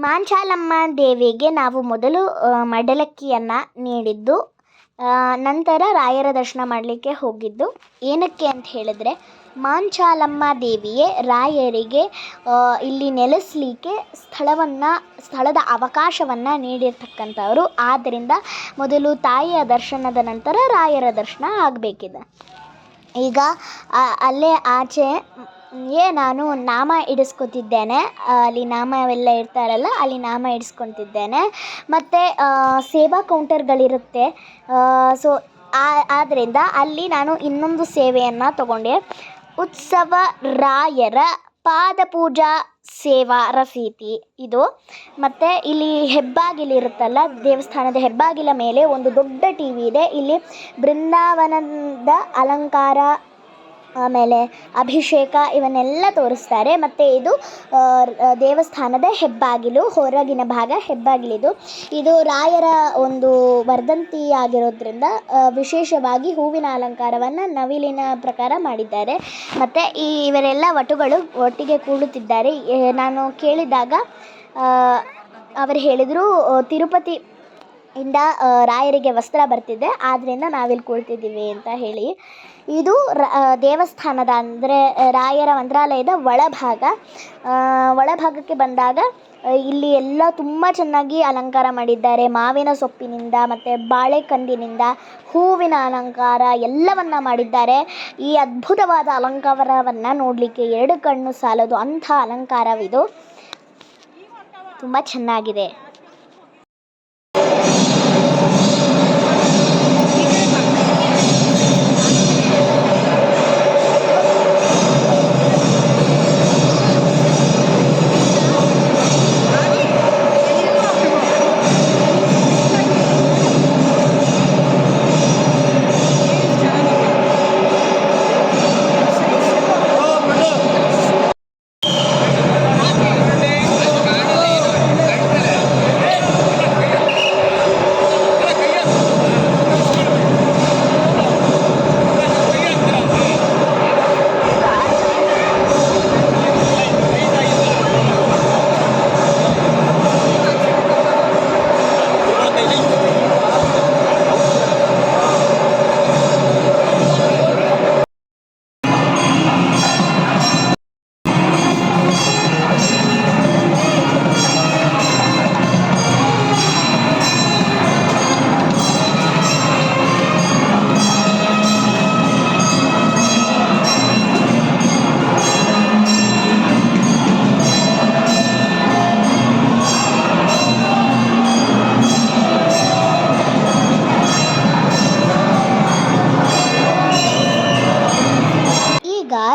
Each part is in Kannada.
ಮಾಂಚಾಲಮ್ಮ ದೇವಿಗೆ ನಾವು ಮೊದಲು ಮಡಲಕ್ಕಿಯನ್ನು ನೀಡಿದ್ದು, ನಂತರ ರಾಯರ ದರ್ಶನ ಮಾಡಲಿಕ್ಕೆ ಹೋಗಿದ್ದು. ಏನಕ್ಕೆ ಅಂತ ಹೇಳಿದ್ರೆ, ಮಾಂಚಾಲಮ್ಮ ದೇವಿಯೇ ರಾಯರಿಗೆ ಇಲ್ಲಿ ನೆಲೆಸಲಿಕ್ಕೆ ಸ್ಥಳದ ಅವಕಾಶವನ್ನು ನೀಡಿರ್ತಕ್ಕಂಥವ್ರು. ಆದ್ದರಿಂದ ಮೊದಲು ತಾಯಿಯ ದರ್ಶನದ ನಂತರ ರಾಯರ ದರ್ಶನ ಆಗಬೇಕಿದೆ. ಈಗ ಅಲ್ಲೇ ಆಚೆ ನಾನು ನಾಮ ಇಡಿಸ್ಕೊತಿದ್ದೇನೆ. ಅಲ್ಲಿ ನಾಮವೆಲ್ಲ ಇರ್ತಾರಲ್ಲ, ಅಲ್ಲಿ ನಾಮ ಇಡಿಸ್ಕೊತಿದ್ದೇನೆ. ಮತ್ತು ಸೇವಾ ಕೌಂಟರ್ಗಳಿರುತ್ತೆ. ಸೊ ಆದ್ದರಿಂದ ಅಲ್ಲಿ ನಾನು ಇನ್ನೊಂದು ಸೇವೆಯನ್ನು ತಗೊಂಡೆ. ಉತ್ಸವ ರಾಯರ ಪಾದಪೂಜಾ ಸೇವಾ ರಸೀತಿ ಇದು. ಮತ್ತು ಇಲ್ಲಿ ಹೆಬ್ಬಾಗಿಲಿರುತ್ತಲ್ಲ, ದೇವಸ್ಥಾನದ ಹೆಬ್ಬಾಗಿಲ ಮೇಲೆ ಒಂದು ದೊಡ್ಡ ಟಿ ವಿ ಇದೆ. ಇಲ್ಲಿ ಬೃಂದಾವನದ ಅಲಂಕಾರ, ಆಮೇಲೆ ಅಭಿಷೇಕ ಇವನ್ನೆಲ್ಲ ತೋರಿಸ್ತಾರೆ. ಮತ್ತು ಇದು ದೇವಸ್ಥಾನದ ಹೆಬ್ಬಾಗಿಲು, ಹೊರಗಿನ ಭಾಗ ಹೆಬ್ಬಾಗಿಲಿದು. ಇದು ರಾಯರ ಒಂದು ವರ್ಧಂತಿ ಆಗಿರೋದ್ರಿಂದ ವಿಶೇಷವಾಗಿ ಹೂವಿನ ಅಲಂಕಾರವನ್ನು ನವಿಲಿನ ಪ್ರಕಾರ ಮಾಡಿದ್ದಾರೆ. ಮತ್ತು ಇವರೆಲ್ಲ ವಟುಗಳು ಒಟ್ಟಿಗೆ ಕೂಡುತ್ತಿದ್ದಾರೆ. ನಾನು ಕೇಳಿದಾಗ ಅವರು ಹೇಳಿದರು, ತಿರುಪತಿಯಿಂದ ರಾಯರಿಗೆ ವಸ್ತ್ರ ಬರ್ತಿದೆ, ಆದ್ದರಿಂದ ನಾವಿಲ್ಲಿ ಕೂಳ್ತಿದ್ದೀವಿ ಅಂತ ಹೇಳಿ. ಇದು ದೇವಸ್ಥಾನದ ಅಂದರೆ ರಾಯರ ಮಂತ್ರಾಲಯದ ಒಳಭಾಗಕ್ಕೆ ಬಂದಾಗ ಇಲ್ಲಿ ಎಲ್ಲ ತುಂಬ ಚೆನ್ನಾಗಿ ಅಲಂಕಾರ ಮಾಡಿದ್ದಾರೆ. ಮಾವಿನ ಸೊಪ್ಪಿನಿಂದ ಮತ್ತು ಬಾಳೆಕಂದಿನಿಂದ ಹೂವಿನ ಅಲಂಕಾರ ಎಲ್ಲವನ್ನು ಮಾಡಿದ್ದಾರೆ. ಈ ಅದ್ಭುತವಾದ ಅಲಂಕಾರವನ್ನು ನೋಡಲಿಕ್ಕೆ 2 ಕಣ್ಣು ಸಾಲದು, ಅಂಥ ಅಲಂಕಾರವಿದು. ತುಂಬ ಚೆನ್ನಾಗಿದೆ.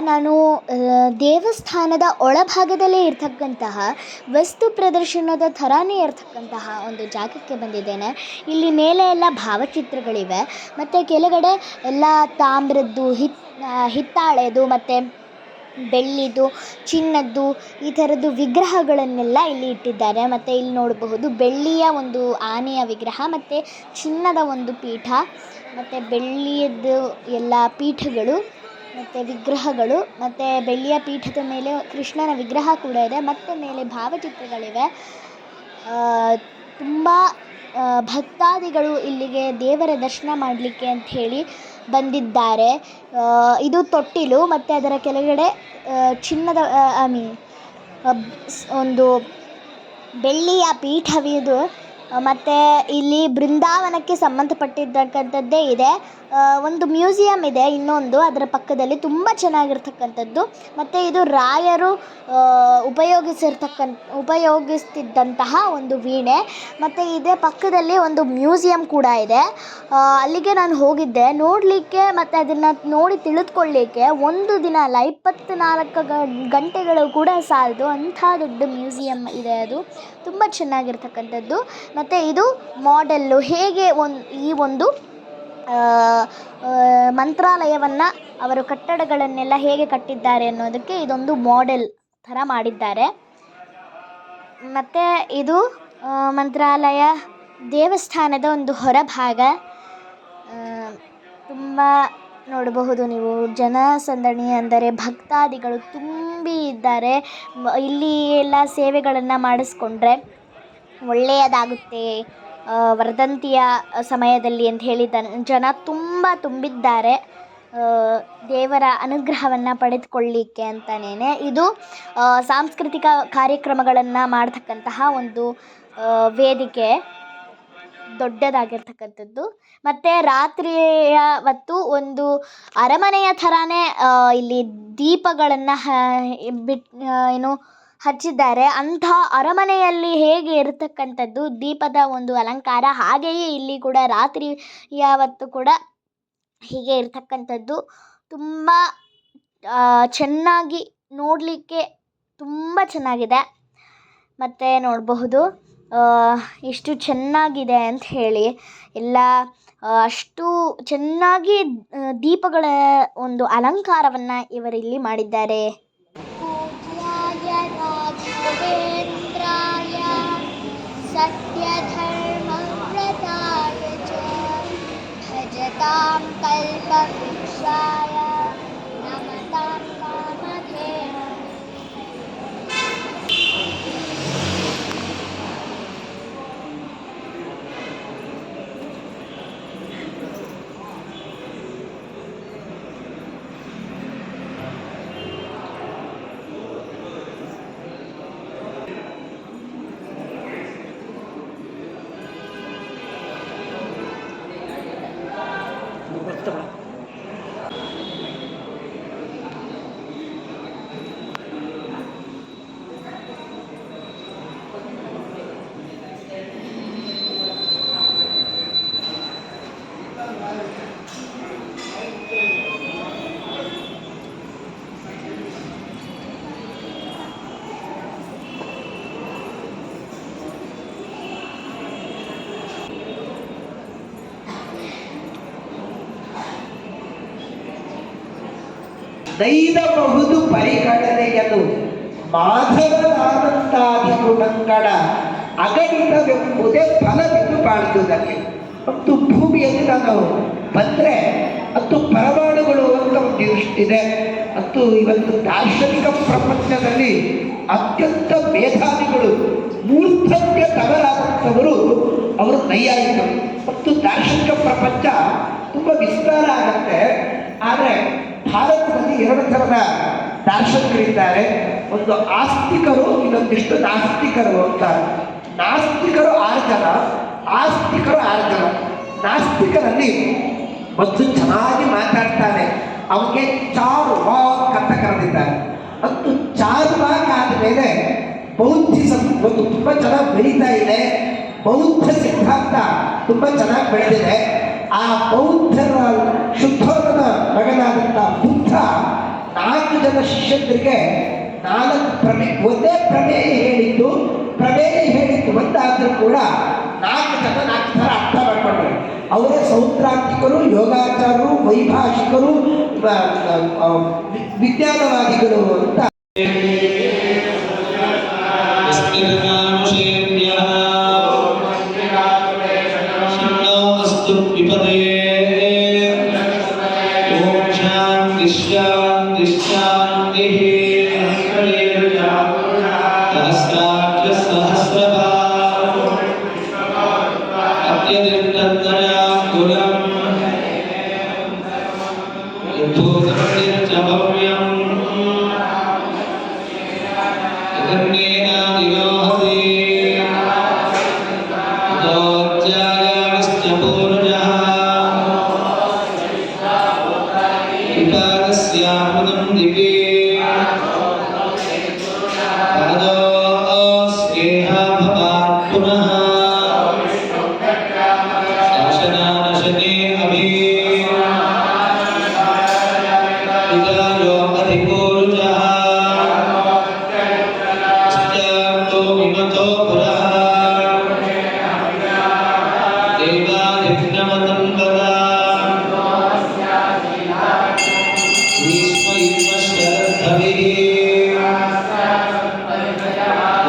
ನಾನು ದೇವಸ್ಥಾನದ ಒಳಭಾಗದಲ್ಲೇ ಇರ್ತಕ್ಕಂತಹ ವಸ್ತು ಪ್ರದರ್ಶನದ ಥರಾನೇ ಇರ್ತಕ್ಕಂತಹ ಒಂದು ಜಾಗಕ್ಕೆ ಬಂದಿದ್ದೇನೆ. ಇಲ್ಲಿ ಮೇಲೆ ಎಲ್ಲ ಭಾವಚಿತ್ರಗಳಿವೆ. ಮತ್ತು ಕೆಳಗಡೆ ಎಲ್ಲ ತಾಮ್ರದ್ದು, ಹಿತ್ತಾಳೆದು ಮತ್ತು ಬೆಳ್ಳಿದು, ಚಿನ್ನದ್ದು ಈ ಥರದ್ದು ವಿಗ್ರಹಗಳನ್ನೆಲ್ಲ ಇಲ್ಲಿ ಇಟ್ಟಿದ್ದಾರೆ. ಮತ್ತು ಇಲ್ಲಿ ನೋಡಬಹುದು ಬೆಳ್ಳಿಯ ಒಂದು ಆನೆಯ ವಿಗ್ರಹ, ಮತ್ತು ಚಿನ್ನದ ಒಂದು ಪೀಠ, ಮತ್ತು ಬೆಳ್ಳಿಯದ್ದು ಎಲ್ಲ ಪೀಠಗಳು ಮತ್ತು ವಿಗ್ರಹಗಳು, ಮತ್ತು ಬೆಳ್ಳಿಯ ಪೀಠದ ಮೇಲೆ ಕೃಷ್ಣನ ವಿಗ್ರಹ ಕೂಡ ಇದೆ. ಮತ್ತು ಮೇಲೆ ಭಾವಚಿತ್ರಗಳಿವೆ. ತುಂಬ ಭಕ್ತಾದಿಗಳು ಇಲ್ಲಿಗೆ ದೇವರ ದರ್ಶನ ಮಾಡಲಿಕ್ಕೆ ಅಂತ ಹೇಳಿ ಬಂದಿದ್ದಾರೆ. ಇದು ತೊಟ್ಟಿಲು, ಮತ್ತು ಅದರ ಕೆಳಗಡೆ ಚಿನ್ನದ ಒಂದು ಬೆಳ್ಳಿಯ ಪೀಠವಿದು. ಮತ್ತು ಇಲ್ಲಿ ಬೃಂದಾವನಕ್ಕೆ ಸಂಬಂಧಪಟ್ಟಿರ್ತಕ್ಕಂಥದ್ದೇ ಇದೆ. ಒಂದು ಮ್ಯೂಸಿಯಂ ಇದೆ ಇನ್ನೊಂದು ಅದರ ಪಕ್ಕದಲ್ಲಿ, ತುಂಬ ಚೆನ್ನಾಗಿರ್ತಕ್ಕಂಥದ್ದು. ಮತ್ತು ಇದು ರಾಯರು ಉಪಯೋಗಿಸ್ತಿದ್ದಂತಹ ಒಂದು ವೀಣೆ. ಮತ್ತು ಇದೇ ಪಕ್ಕದಲ್ಲಿ ಒಂದು ಮ್ಯೂಸಿಯಂ ಕೂಡ ಇದೆ. ಅಲ್ಲಿಗೆ ನಾನು ಹೋಗಿದ್ದೆ ನೋಡಲಿಕ್ಕೆ. ಮತ್ತು ಅದನ್ನು ನೋಡಿ ತಿಳಿದುಕೊಳ್ಳಲಿಕ್ಕೆ ಒಂದು ದಿನ ಅಲ್ಲ, 24 ಗಂಟೆಗಳು ಕೂಡ ಸಾಲದು, ಅಂಥ ದೊಡ್ಡ ಮ್ಯೂಸಿಯಂ ಇದೆ ಅದು. ತುಂಬ ಚೆನ್ನಾಗಿರ್ತಕ್ಕಂಥದ್ದು. ಮತ್ತು ಇದು ಮಾಡೆಲ್ಲು, ಹೇಗೆ ಈ ಒಂದು ಮಂತ್ರಾಲಯವನ್ನು ಅವರು ಕಟ್ಟಡಗಳನ್ನೆಲ್ಲ ಹೇಗೆ ಕಟ್ಟಿದ್ದಾರೆ ಅನ್ನೋದಕ್ಕೆ ಇದೊಂದು ಮಾಡೆಲ್ ಥರ ಮಾಡಿದ್ದಾರೆ. ಮತ್ತು ಇದು ಮಂತ್ರಾಲಯ ದೇವಸ್ಥಾನದ ಒಂದು ಹೊರಭಾಗ. ತುಂಬ ನೋಡಬಹುದು ನೀವು, ಜನಸಂದಣಿ ಅಂದರೆ ಭಕ್ತಾದಿಗಳು ತುಂಬಿ ಇದ್ದಾರೆ. ಇಲ್ಲಿ ಎಲ್ಲ ಸೇವೆಗಳನ್ನು ಮಾಡಿಸ್ಕೊಂಡ್ರೆ ಒಳ್ಳೆಯದಾಗುತ್ತೆ ವರ್ಧಂತಿಯ ಸಮಯದಲ್ಲಿ ಅಂತ ಹೇಳಿ ಜನ ತುಂಬ ತುಂಬಿದ್ದಾರೆ ದೇವರ ಅನುಗ್ರಹವನ್ನು ಪಡೆದುಕೊಳ್ಳಿಕ್ಕೆ ಅಂತಲೇ. ಇದು ಸಾಂಸ್ಕೃತಿಕ ಕಾರ್ಯಕ್ರಮಗಳನ್ನು ಮಾಡ್ತಕ್ಕಂತಹ ಒಂದು ವೇದಿಕೆ, ದೊಡ್ಡದಾಗಿರ್ತಕ್ಕಂಥದ್ದು. ಮತ್ತು ರಾತ್ರಿಯ ಹೊತ್ತು ಒಂದು ಅರಮನೆಯ ಥರನೇ ಇಲ್ಲಿ ದೀಪಗಳನ್ನು ಹಚ್ಚಿದ್ದಾರೆ. ಅಂಥ ಅರಮನೆಯಲ್ಲಿ ಹೇಗೆ ಇರತಕ್ಕಂಥದ್ದು ದೀಪದ ಒಂದು ಅಲಂಕಾರ, ಹಾಗೆಯೇ ಇಲ್ಲಿ ಕೂಡ ರಾತ್ರಿಯ ಹೊತ್ತು ಕೂಡ ಹೀಗೆ ಇರತಕ್ಕಂಥದ್ದು. ತುಂಬ ಚೆನ್ನಾಗಿ ನೋಡಲಿಕ್ಕೆ ತುಂಬ ಚೆನ್ನಾಗಿದೆ. ಮತ್ತು ನೋಡಬಹುದು ಎಷ್ಟು ಚೆನ್ನಾಗಿದೆ ಅಂತ ಹೇಳಿ. ಎಲ್ಲ ಅಷ್ಟು ಚೆನ್ನಾಗಿ ದೀಪಗಳ ಒಂದು ಅಲಂಕಾರವನ್ನು ಇವರಿಲ್ಲಿ ಮಾಡಿದ್ದಾರೆ. ಪೂಜ್ಯಾಯ ರಾಘವೇಂದ್ರಾಯ ಸತ್ಯಧರ್ಮವ್ರತಾಯ ಚ ಭಜತಾಂ ಕಲ್ಪವೃಕ್ಷಾಯ ನಮತಾಂ ಕಾಮಧೇನವೇ. ನೈದಬಹುದು ಪರಿಗಣನೆಯನು ಮಾಧವನಾನಂದಾದಿಗುಣಗಳ ಅಗಣಿತವೆಂಬುದೇ ಫಲವಿದು ಬಾಳುವುದಕ್ಕೆ. ಮತ್ತು ಭೂಮಿಯಲ್ಲಿ ನಾನು ಬಂದರೆ ಮತ್ತು ಪರಮಾಣುಗಳು ಅಂತ ಒಂದಿಷ್ಟಿದೆ. ಮತ್ತು ಇವತ್ತು ದಾರ್ಶನಿಕ ಪ್ರಪಂಚದಲ್ಲಿ ಅತ್ಯಂತ ಮೇಧಾವಿಗಳು ಮೂರ್ಧನ್ಯ ತವರಾದಂಥವರು ಅವರು ನೈಯಾಯಿಕರು. ಮತ್ತು ದಾರ್ಶನಿಕ ಪ್ರಪಂಚ ತುಂಬ ವಿಸ್ತಾರ ಆಗುತ್ತೆ. ಆದರೆ ಭಾರತದಲ್ಲಿ 2 ಥರದ ದಾರ್ಶನಿಕರಿದ್ದಾರೆ. ಒಂದು ಆಸ್ತಿಕರು, ಇನ್ನೊಂದಿಷ್ಟು ನಾಸ್ತಿಕರು ಅಂತ. ನಾಸ್ತಿಕರು 6 ಜನ, ಆಸ್ತಿಕರು 6 ಜನ. ನಾಸ್ತಿಕರಲ್ಲಿ ಒಂದು ಚೆನ್ನಾಗಿ ಮಾತಾಡ್ತಾನೆ, ಅವನಿಗೆ ಚಾರ್ವಾಕ್ ಅಂತ ಕರೆದಿದ್ದಾರೆ. ಮತ್ತು ಚಾರ್ವಾಕ್ ಆದಮೇಲೆ ಬೌದ್ಧಿಸಮ್ ಒಂದು ತುಂಬ ಚೆನ್ನಾಗಿ ಬೆಳೀತಾ ಇದೆ. ಬೌದ್ಧ ಸಿದ್ಧಾಂತ ತುಂಬ ಚೆನ್ನಾಗಿ ಬೆಳೆದಿದೆ. ಆ ಬೌದ್ಧರ ಶುದ್ಧೋಧನ ಮಗನಾದಂಥ ಬುದ್ಧ 4 ಜನ ಶಿಷ್ಯರಿಗೆ 4 ಒಂದೇ ಪ್ರಮೇಯ ಹೇಳಿದ್ದು ಒಂದಾದರೂ ಕೂಡ 4 ಜನ 4 ಥರ ಅರ್ಥ ಮಾಡಿಕೊಂಡ್ರು. ಅವರೇ ಸೌತ್ರಾಂತಿಕರು, ಯೋಗಾಚಾರರು, ವೈಭಾಷಿಕರು, ವಿಜ್ಞಾನವಾದಿಗಳು ಅಂತ.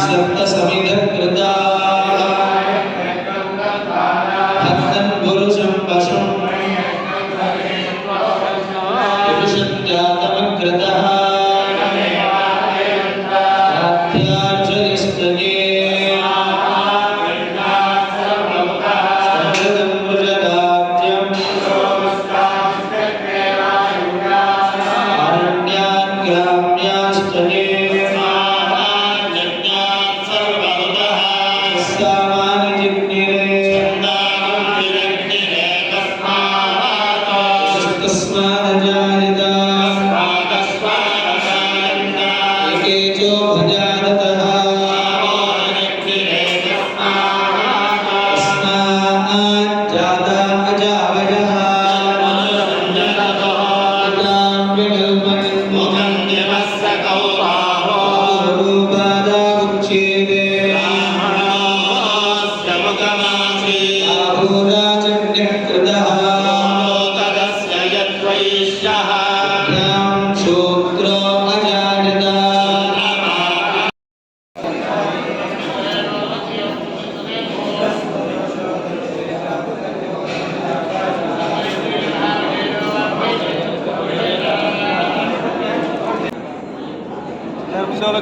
सप्त समिधर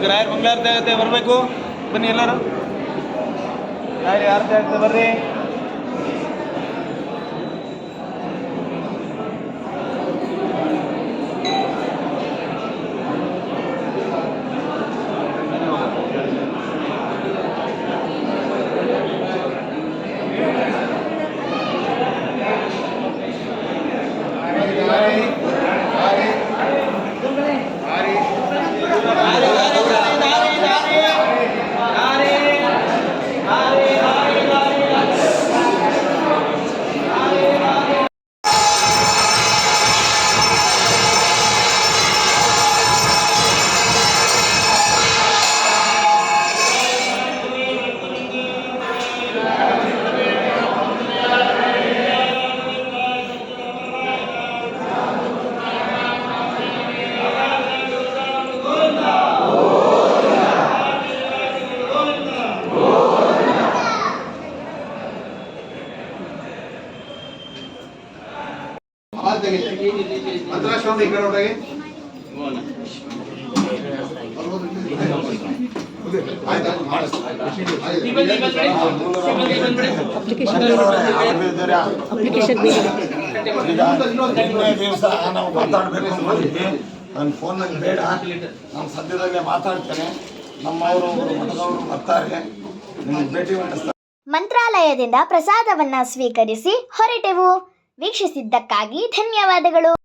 ರಾಯರ್ ಮಂಗಳಾರತಿ ಬರಬೇಕು ಬನ್ನಿ ಎಲ್ಲರೂ ರಾಯರ್ ಆರತಿ ಆಗ್ತದೆ ಬರ್ರಿ ಮಂತ್ರಾಶ್ರಮ ಈ ಕಡೆ ಹೊರಗೆ ದಿವಸ ನಾವು ಮಾತಾಡಬೇಕು ಅಂದ್ಕೊಂಡಿದ್ವಿ. ನನ್ನ ಫೋನಲ್ಲಿ ಬೇಡ, ನಾನು ಸದ್ಯದಲ್ಲೇ ಮಾತಾಡ್ತೇನೆ. ನಮ್ಮವರು ಮಠದವರು ಬರ್ತಾರೆ, ನಿಮಗೆ ಭೇಟಿ ಮಾಡಿಸ್ತಾರೆ. ಮಂತ್ರಾಲಯದಿಂದ ಪ್ರಸಾದವನ್ನ ಸ್ವೀಕರಿಸಿ ಹೊರಟೆವು. ವೀಕ್ಷಿಸಿದ್ದಕ್ಕಾಗಿ ಧನ್ಯವಾದಗಳು.